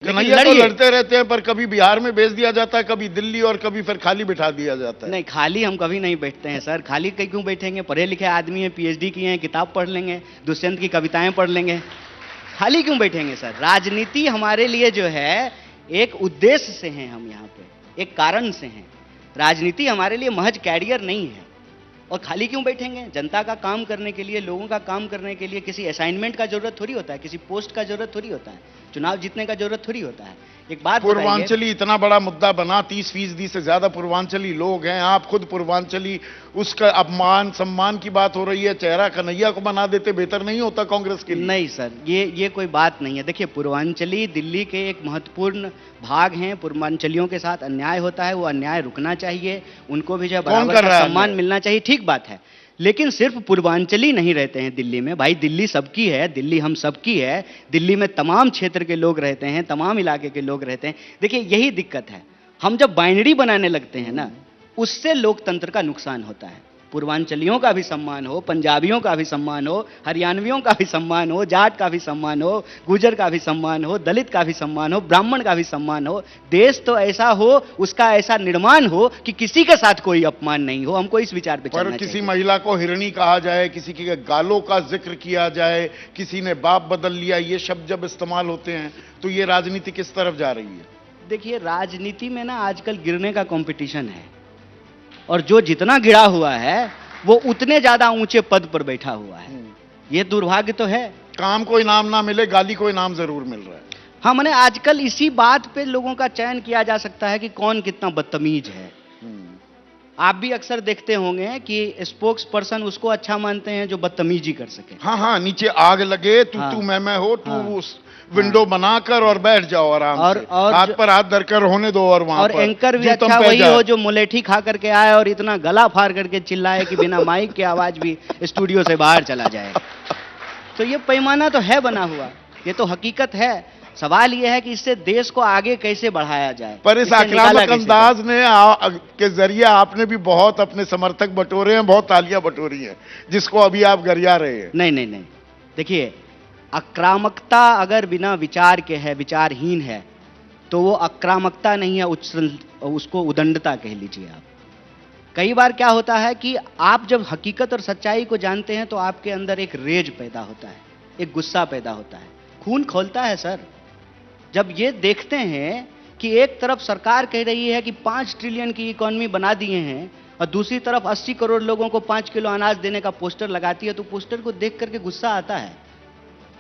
कन्हैया तो लड़ते रहते हैं, पर कभी बिहार में भेज दिया जाता है, कभी दिल्ली, और कभी फिर खाली बिठा दिया जाता है। नहीं, खाली हम कभी नहीं बैठते हैं सर। खाली कहीं क्यों बैठेंगे? पढ़े लिखे आदमी हैं, पीएचडी किए हैं, किताब पढ़ लेंगे, दुष्यंत की कविताएं पढ़ लेंगे। खाली क्यों बैठेंगे सर? राजनीति हमारे लिए जो है एक उद्देश्य से हैं, हम यहाँ पे एक कारण से हैं। राजनीति हमारे लिए महज कैरियर नहीं है। और खाली क्यों बैठेंगे? जनता का काम करने के लिए, लोगों का काम करने के लिए किसी असाइनमेंट का जरूरत थोड़ी होता है, किसी पोस्ट का जरूरत थोड़ी होता है, चुनाव जीतने का जरूरत थोड़ी होता है। एक बात बताइए, पूर्वांचली इतना बड़ा मुद्दा बना, 30% से ज्यादा पूर्वांचली लोग हैं, आप खुद पूर्वांचली, उसका अपमान सम्मान की बात हो रही है, चेहरा कन्हैया को बना देते बेहतर नहीं होता कांग्रेस के लिए? नहीं सर, ये कोई बात नहीं है। देखिए, पूर्वांचली दिल्ली के एक महत्वपूर्ण भाग हैं। पूर्वांचलियों के साथ अन्याय होता है, वो अन्याय रुकना चाहिए, उनको भी जो बराबर का सम्मान मिलना चाहिए, ठीक बात है। लेकिन सिर्फ पूर्वांचली नहीं रहते हैं दिल्ली में। भाई, दिल्ली सबकी है, दिल्ली हम सबकी है। दिल्ली में तमाम क्षेत्र के लोग रहते हैं, तमाम इलाके के लोग रहते हैं। देखिए, यही दिक्कत है, हम जब बाइनरी बनाने लगते हैं ना, उससे लोकतंत्र का नुकसान होता है। पूर्वांचलियों का भी सम्मान हो, पंजाबियों का भी सम्मान हो, हरियाणवियों का भी सम्मान हो, जाट का भी सम्मान हो, गुजर का भी सम्मान हो, दलित का भी सम्मान हो, ब्राह्मण का भी सम्मान हो। देश तो ऐसा हो, उसका ऐसा निर्माण हो कि किसी के साथ कोई अपमान नहीं हो। हमको इस विचार पे चलना चाहिए। पर किसी महिला को हिरणी कहा जाए, किसी के गालों का जिक्र किया जाए, किसी ने बाप बदल लिया, ये शब्द जब इस्तेमाल होते हैं तो ये राजनीति किस तरफ जा रही है? देखिए, राजनीति में ना आजकल गिरने का कंपटीशन है, और जो जितना गिरा हुआ है वो उतने ज्यादा ऊंचे पद पर बैठा हुआ है। ये दुर्भाग्य तो है। काम को इनाम ना मिले, गाली को इनाम जरूर मिल रहा है। हाँ, मैंने आजकल इसी बात पे लोगों का चयन किया जा सकता है कि कौन कितना बदतमीज है। आप भी अक्सर देखते होंगे कि स्पोक्स पर्सन उसको अच्छा मानते हैं जो बदतमीजी कर सके। हाँ हाँ, नीचे आग लगे, तू हाँ, तू मैं हो, तू हाँ, उस विंडो बनाकर और बैठ जाओ आराम से, और हाथ पर हाथ धरकर होने दो, और वहां और पर एंकर भी अच्छा वही हो जो मुलेठी खा करके आए और इतना गला फाड़ करके चिल्लाए कि बिना माइक के आवाज भी स्टूडियो से बाहर चला जाए। तो ये पैमाना तो है बना हुआ, ये तो हकीकत है। सवाल यह है कि इससे देश को आगे कैसे बढ़ाया जाए। पर इस आक्रामक अंदाज ने के जरिए आपने भी बहुत अपने समर्थक बटोरे हैं, बहुत तालियां बटोरी हैं, जिसको अभी आप गरिया रहे हैं। नहीं नहीं नहीं, देखिए, आक्रामकता अगर बिना विचार के है, विचारहीन है, तो वो आक्रामकता नहीं है, उसको उदंडता कह लीजिए आप। कई बार क्या होता है कि आप जब हकीकत और सच्चाई को जानते हैं तो आपके अंदर एक रेज पैदा होता है, एक गुस्सा पैदा होता है, खून खौलता है सर। जब ये देखते हैं कि एक तरफ सरकार कह रही है कि 5 ट्रिलियन की इकोनॉमी बना दिए हैं, और दूसरी तरफ 80 करोड़ लोगों को 5 किलो अनाज देने का पोस्टर लगाती है, तो पोस्टर को देख करके गुस्सा आता है।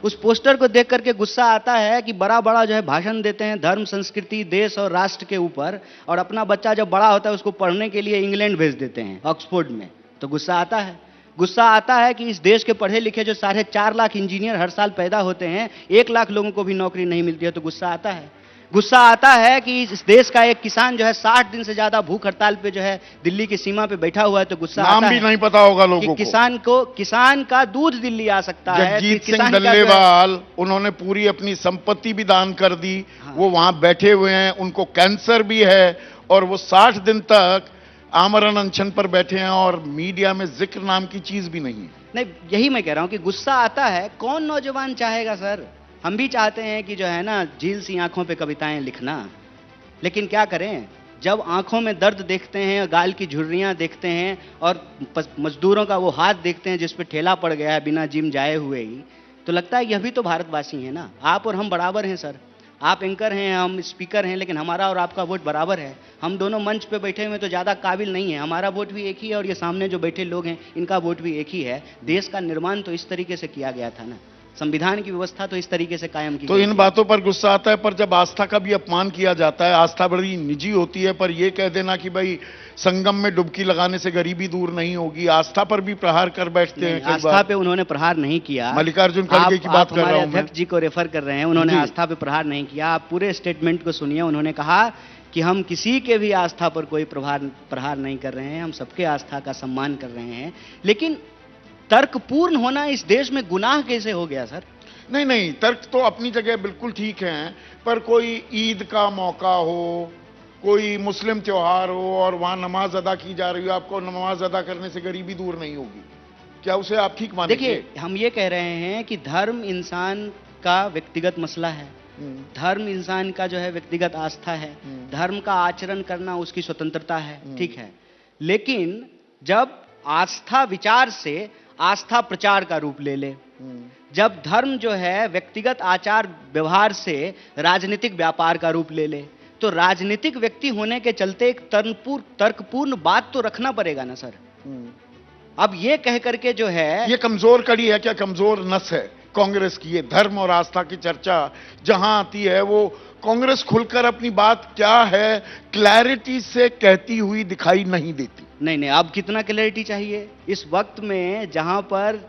उस पोस्टर को देख करके गुस्सा आता है कि बड़ा बड़ा जो है भाषण देते हैं धर्म, संस्कृति, देश और राष्ट्र के ऊपर, और अपना बच्चा जब बड़ा होता है उसको पढ़ने के लिए इंग्लैंड भेज देते हैं, ऑक्सफोर्ड में, तो गुस्सा आता है। गुस्सा आता है कि इस देश के पढ़े लिखे जो 4.5 लाख इंजीनियर हर साल पैदा होते हैं, 1 लाख लोगों को भी नौकरी नहीं मिलती है, तो गुस्सा आता है। गुस्सा आता है कि इस देश का एक किसान जो है 60 दिन से ज्यादा भूख हड़ताल पे जो है दिल्ली की सीमा पे बैठा हुआ है, तो गुस्सा आता है। नाम भी नहीं पता होगा लोगों को, किसान का दूध दिल्ली आ सकता है। जगजीत सिंह डल्लेवाल, उन्होंने पूरी अपनी संपत्ति भी दान कर दी। हाँ। वो वहां बैठे हुए हैं, उनको कैंसर भी है, और वो 60 दिन तक आमरण अनशन पर बैठे हैं, और मीडिया में जिक्र नाम की चीज भी नहीं है। नहीं, यही मैं कह रहा हूं कि गुस्सा आता है। कौन नौजवान चाहेगा सर? हम भी चाहते हैं कि जो है ना, झील सी आंखों पे कविताएं लिखना, लेकिन क्या करें, जब आंखों में दर्द देखते हैं, गाल की झुर्रियां देखते हैं, और मजदूरों का वो हाथ देखते हैं जिस पे ठेला पड़ गया है बिना जिम जाए हुए ही, तो लगता है यह भी तो भारतवासी है ना। आप और हम बराबर हैं सर। आप एंकर हैं, हम स्पीकर हैं, लेकिन हमारा और आपका वोट बराबर है। हम दोनों मंच पे बैठे हुए तो ज़्यादा काबिल नहीं है। हमारा वोट भी एक ही है, और ये सामने जो बैठे लोग हैं इनका वोट भी एक ही है। देश का निर्माण तो इस तरीके से किया गया था ना, संविधान की व्यवस्था तो इस तरीके से कायम की। तो इन बातों पर गुस्सा आता है, पर जब आस्था का भी अपमान किया जाता है, आस्था बड़ी निजी होती है, पर यह कह देना कि भाई संगम में डुबकी लगाने से गरीबी दूर नहीं होगी, आस्था पर भी प्रहार कर बैठते हैं। आस्था पे उन्होंने प्रहार नहीं किया। मल्लिकार्जुन खड़गे की बात कर रहा हूं, अध्यक्ष जी को रेफर कर रहे हैं, उन्होंने आस्था पे प्रहार नहीं किया। आप पूरे स्टेटमेंट को सुनिए। उन्होंने कहा कि हम किसी के भी आस्था पर कोई प्रहार नहीं कर रहे हैं, हम सबके आस्था का सम्मान कर रहे हैं। लेकिन तर्कपूर्ण होना इस देश में गुनाह कैसे हो गया सर? नहीं नहीं, तर्क तो अपनी जगह बिल्कुल ठीक है, पर कोई ईद का मौका हो, कोई मुस्लिम त्योहार हो, और वहां नमाज अदा की जा रही हो, आपको नमाज अदा करने से गरीबी दूर नहीं होगी, क्या उसे आप ठीक मानेंगे? देखिए, हम ये कह रहे हैं कि धर्म इंसान का व्यक्तिगत मसला है, धर्म इंसान का जो है व्यक्तिगत आस्था है, धर्म का आचरण करना उसकी स्वतंत्रता है, ठीक है। लेकिन जब आस्था विचार से आस्था प्रचार का रूप ले ले, जब धर्म जो है व्यक्तिगत आचार व्यवहार से राजनीतिक व्यापार का रूप ले ले, तो राजनीतिक व्यक्ति होने के चलते एक तर्कपूर्ण बात तो रखना पड़ेगा ना सर। अब ये कह करके जो है, ये कमजोर कड़ी है क्या, कमजोर नस है कांग्रेस की? ये धर्म और आस्था की चर्चा जहां आती है वो कांग्रेस खुलकर अपनी बात क्या है क्लैरिटी से कहती हुई दिखाई नहीं देती। नहीं, अब कितना क्लैरिटी चाहिए इस वक्त में, जहां पर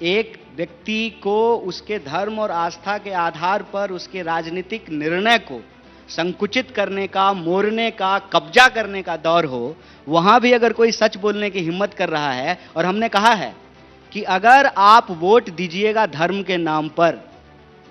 एक व्यक्ति को उसके धर्म और आस्था के आधार पर उसके राजनीतिक निर्णय को संकुचित करने का, मोड़ने का, कब्जा करने का दौर हो, वहां भी अगर कोई सच बोलने की हिम्मत कर रहा है। और हमने कहा है कि अगर आप वोट दीजिएगा धर्म के नाम पर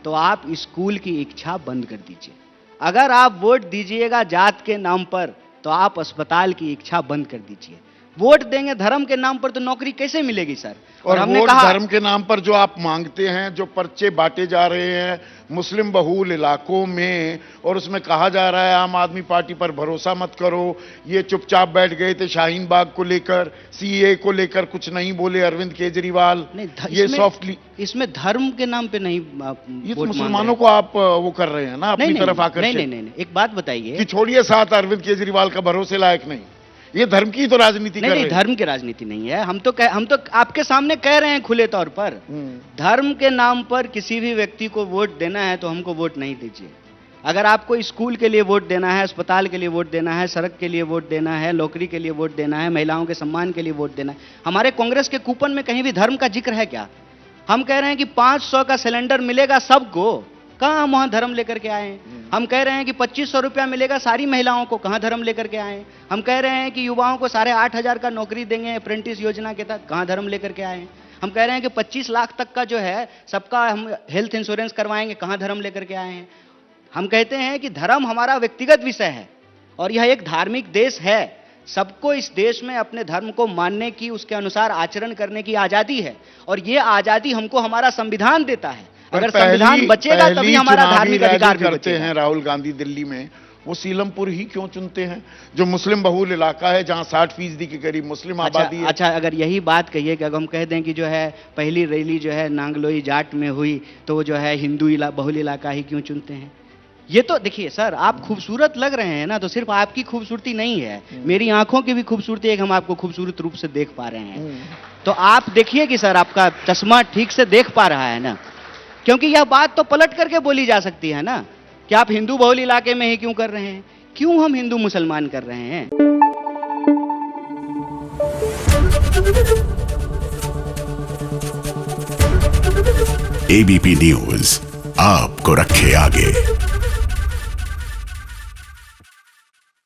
तो आप स्कूल की इच्छा बंद कर दीजिए, अगर आप वोट दीजिएगा जात के नाम पर तो आप अस्पताल की इच्छा बंद कर दीजिए। वोट देंगे धर्म के नाम पर तो नौकरी कैसे मिलेगी सर? और हमने वोट कहा धर्म के नाम पर जो आप मांगते हैं, जो पर्चे बांटे जा रहे हैं मुस्लिम बहुल इलाकों में, और उसमें कहा जा रहा है आम आदमी पार्टी पर भरोसा मत करो, ये चुपचाप बैठ गए थे शाहीन बाग को लेकर, सीए को लेकर कुछ नहीं बोले अरविंद केजरीवाल, ये सॉफ्टली, इसमें धर्म के नाम पे नहीं, ये तो मुसलमानों को आप वो कर रहे हैं ना अपनी तरफ आकर। नहीं, एक बात बताइए कि छोड़िए साथ अरविंद केजरीवाल का भरोसे लायक नहीं, ये धर्म की तो राजनीति कर रहे हैं। धर्म की राजनीति नहीं है, हम तो आपके सामने कह रहे हैं खुले तौर पर, धर्म के नाम पर किसी भी व्यक्ति को वोट देना है तो हमको वोट नहीं दीजिए। अगर आपको स्कूल के लिए वोट देना है, अस्पताल के लिए वोट देना है, सड़क के लिए वोट देना है, नौकरी के लिए वोट देना है, महिलाओं के सम्मान के लिए वोट देना है, हमारे कांग्रेस के कूपन में कहीं भी धर्म का जिक्र है क्या? हम कह रहे हैं कि 500 का सिलेंडर मिलेगा सबको, कहां हम वहां धर्म लेकर के आए? हम कह रहे हैं कि 2500 रुपया मिलेगा सारी महिलाओं को, कहां धर्म लेकर के आए? हम कह रहे हैं कि युवाओं को 8,500 का नौकरी देंगे अप्रेंटिस योजना के तहत, कहां धर्म लेकर के आए? हम कह रहे हैं कि 25 लाख तक का जो है सबका हम हेल्थ इंश्योरेंस करवाएंगे, कहां धर्म लेकर के आए हैं? हम कहते हैं कि धर्म हमारा व्यक्तिगत विषय है और यह एक धार्मिक देश है, सबको इस देश में अपने धर्म को मानने की, उसके अनुसार आचरण करने की आजादी है, और ये आजादी हमको हमारा संविधान देता है। अगर संविधान बचेगा तभी हमारा धार्मिक अधिकार करते हैं। राहुल गांधी दिल्ली में वो सीलमपुर ही क्यों चुनते हैं जो मुस्लिम बहुल इलाका है, जहां 60% के करीब मुस्लिम आबादी है? अच्छा, अगर यही बात कहिए कि अगर हम कह दें कि जो है पहली रैली जो है नांगलोई जाट में हुई तो वो जो है हिंदू बहुल इलाका ही क्यों चुनते हैं? ये तो देखिए सर, आप खूबसूरत लग रहे हैं ना, तो सिर्फ आपकी खूबसूरती नहीं है, मेरी आंखों की भी खूबसूरती है कि हम आपको खूबसूरत रूप से देख पा रहे हैं। तो आप देखिए कि सर आपका चश्मा ठीक से देख पा रहा है ना, क्योंकि यह बात तो पलट करके बोली जा सकती है ना कि आप हिंदू बहुल इलाके में ही क्यों कर रहे हैं, क्यों हम हिंदू मुसलमान कर रहे हैं? एबीपी न्यूज आपको रखे आगे।